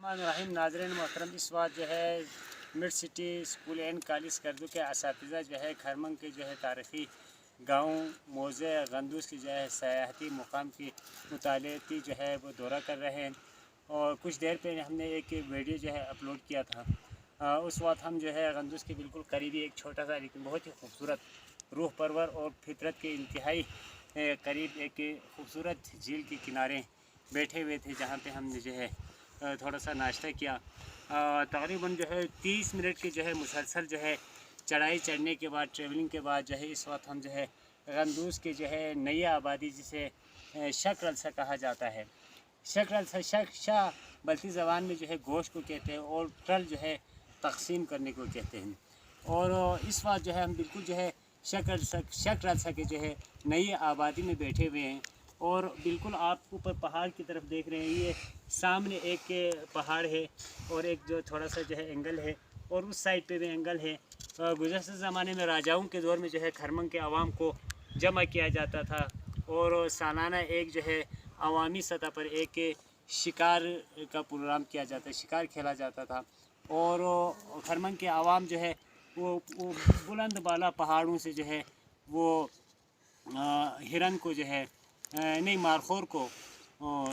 रहीम नाज़रीन मोहतरम, इस वक्त जो है mid city school and college करदू के असातिज़ा जो है खरमंग के जो है तारीख़ी गाँव मौज़े गंदूस की जो है सयाहती मुकाम की मुतालियाती जो है वो दौरा कर रहे हैं। और कुछ देर पे हमने एक वीडियो जो है अपलोड किया था। उस वक्त हम जो है गंदूस के बिल्कुल करीबी एक छोटा सा लेकिन बहुत ही खूबसूरत रूह परवर और फितरत के इंतहाई करीब एक खूबसूरत झील के किनारे बैठे हुए थे, जहाँ पे हमने जो है थोड़ा सा नाश्ता किया। तकरीबन जो है 30 मिनट की जो है मुसलसल जो है चढ़ाई चढ़ने के बाद, ट्रेवलिंग के बाद जो है इस वक्त हम जो है गंदूस के जो है नई आबादी जिसे शक रलसा कहा जाता है, शक रलसा शाह बल्ती ज़बान में जो है गोश्त को कहते हैं और ट्रल जो है तकसीम करने को कहते हैं। और इस वक्त जो है हम बिल्कुल जो है शक रलसा के जो है नई आबादी में बैठे हुए हैं और बिल्कुल आप ऊपर पहाड़ की तरफ देख रहे हैं। ये सामने एक पहाड़ है और एक जो थोड़ा सा जो है एंगल है और उस साइड पे भी एंगल है। गुज़श्ता ज़माने में राजाओं के दौर में जो है खरमंग के आवाम को जमा किया जाता था और सालाना एक जो है अवामी सतह पर एक शिकार का प्रोग्राम किया जाता है, शिकार खेला जाता था। और खरमंग के आवाम जो है वो बुलंद बाला पहाड़ों से जो है वो हिरन को जो है नहीं मारखोर को,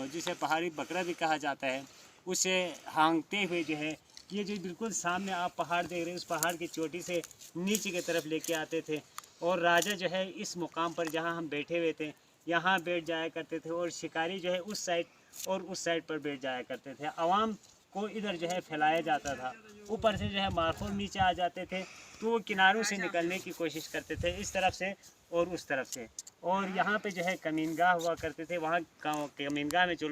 जिसे पहाड़ी बकरा भी कहा जाता है, उसे हाँगते हुए जो है ये जो बिल्कुल सामने आप पहाड़ देख रहे हैं उस पहाड़ की चोटी से नीचे की तरफ लेके आते थे। और राजा जो है इस मुकाम पर जहाँ हम बैठे हुए थे यहाँ बैठ जाया करते थे और शिकारी जो है उस साइड और उस साइड पर बैठ जाया करते थे। आवाम को इधर जो है फैलाया जाता था। ऊपर से जो है मारखोर नीचे आ जाते थे तो वो किनारों से निकलने की कोशिश करते थे, इस तरफ से और उस तरफ से। और यहाँ पे जो है कमीनगाह हुआ करते थे, वहाँ कमीनगाह में जो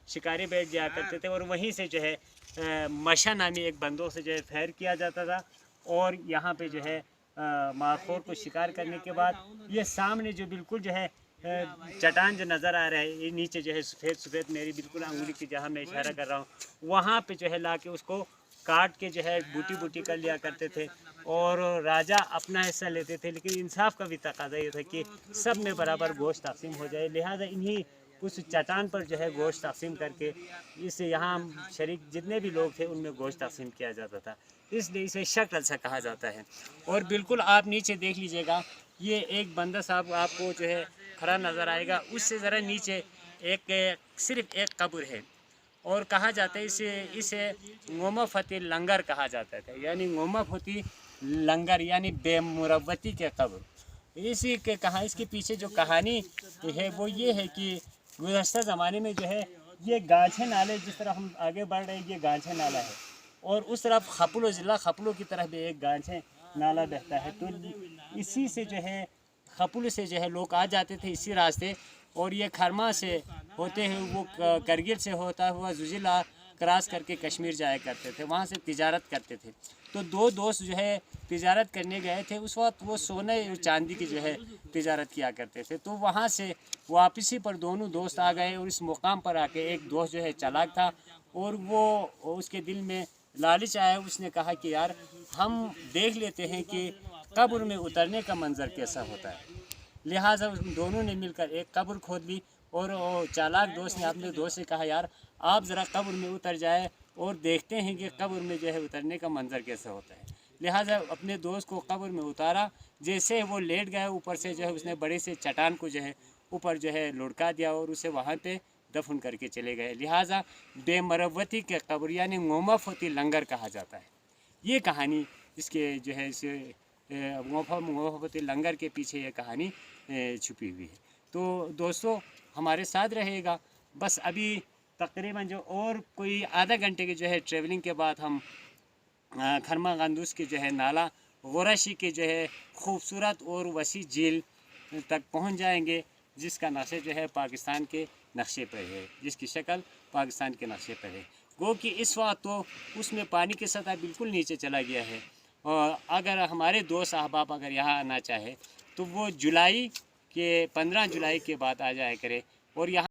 शिकारी बैठ जाया करते थे और वहीं से जो है मशा नामी एक बंदूक से जो है फायर किया जाता था। और यहाँ पे जो है मारखोर को शिकार करने के बाद ये सामने जो बिल्कुल जो है चट्टान जो नज़र आ रहा है, ये नीचे जो है सफ़ेद सफ़ेद मेरी बिल्कुल अंगुली की जहाँ मैं इशारा कर रहा हूँ वहाँ पे जो है ला के उसको काट के जो है बूटी बूटी कर लिया करते थे और राजा अपना हिस्सा लेते थे। लेकिन इंसाफ का भी तकाजा ये था कि सब में बराबर गोश्त तकसीम हो जाए, लिहाजा इन्हीं उस चट्टान पर जो है गोश्त तकसीम करके इससे यहाँ शरीक जितने भी लोग थे उनमें गोश्त तकसीम किया जाता था, इसलिए इसे शक रलसा कहा जाता है। और बिल्कुल आप नीचे देख लीजिएगा, ये एक बंदा साहब आपको जो है खड़ा नज़र आएगा, उससे ज़रा नीचे एक सिर्फ एक कब्र है और कहा जाता है इसे गोमा फती लंगर कहा जाता था, यानी गोमा फती लंगर यानी बेमुरवती के कब्र। इसी के कहा इसके पीछे जो कहानी है वो ये है कि गुज़श्ता ज़माने में जो है ये गांछे नाले, जिस तरह हम आगे बढ़ रहे हैं ये गांछे नाला है और उस तरफ खपलो ज़िला खपलो की तरफ भी एक गांछे नाला बहता है। तो इसी से जो है खपलो से जो है लोग आ जाते थे इसी रास्ते और ये खरमा से होते हुए वो करगिल से होता हुआ जुजिला क्रॉस करके कश्मीर जाया करते थे, वहाँ से तिजारत करते थे। तो दो दोस्त जो है तिजारत करने गए थे, उस वक्त वो सोने और चांदी की जो है तिजारत किया करते थे। तो वहाँ से वापसी पर दोनों दोस्त आ गए और इस मुकाम पर आके एक दोस्त जो है चालाक था और वो उसके दिल में लालच आया, उसने कहा कि यार हम देख लेते हैं कि कब्र में उतरने का मंजर कैसा होता है। लिहाजा उन दोनों ने मिलकर एक कब्र खोद ली और चालाक दोस्त ने अपने दोस्त से कहा यार आप ज़रा कब्र में उतर जाए और देखते हैं कि कब्र में जो है उतरने का मंजर कैसा होता है। लिहाजा अपने दोस्त को कब्र में उतारा, जैसे वो लेट गया ऊपर से जो है उसने बड़े से चट्टान को जो है ऊपर जो है लुढ़का दिया और उसे वहाँ पे दफन करके चले गए। लिहाजा बेमरवती के कब्र यानी गोमा फती लंगर कहा जाता है। ये कहानी इसके जो है इस गोमा फती लंगर के पीछे ये कहानी छुपी हुई है। तो दोस्तों हमारे साथ रहेगा। बस अभी तकरीबन जो और कोई आधा घंटे के जो है ट्रैवलिंग के बाद हम खरमा गंदूस के जो है नाला गोराशी के जो है खूबसूरत और वसी झील तक पहुंच जाएंगे, जिसका नक्शे जो है पाकिस्तान के नक्शे पर है, जिसकी शक्ल पाकिस्तान के नक्शे पर है। गो कि इस वक्त तो उसमें पानी की सतह बिल्कुल नीचे चला गया है और अगर हमारे दोस्त अहबाब अगर यहाँ आना चाहे तो वो जुलाई के 15 जुलाई के बाद आ जाया करे और यहाँ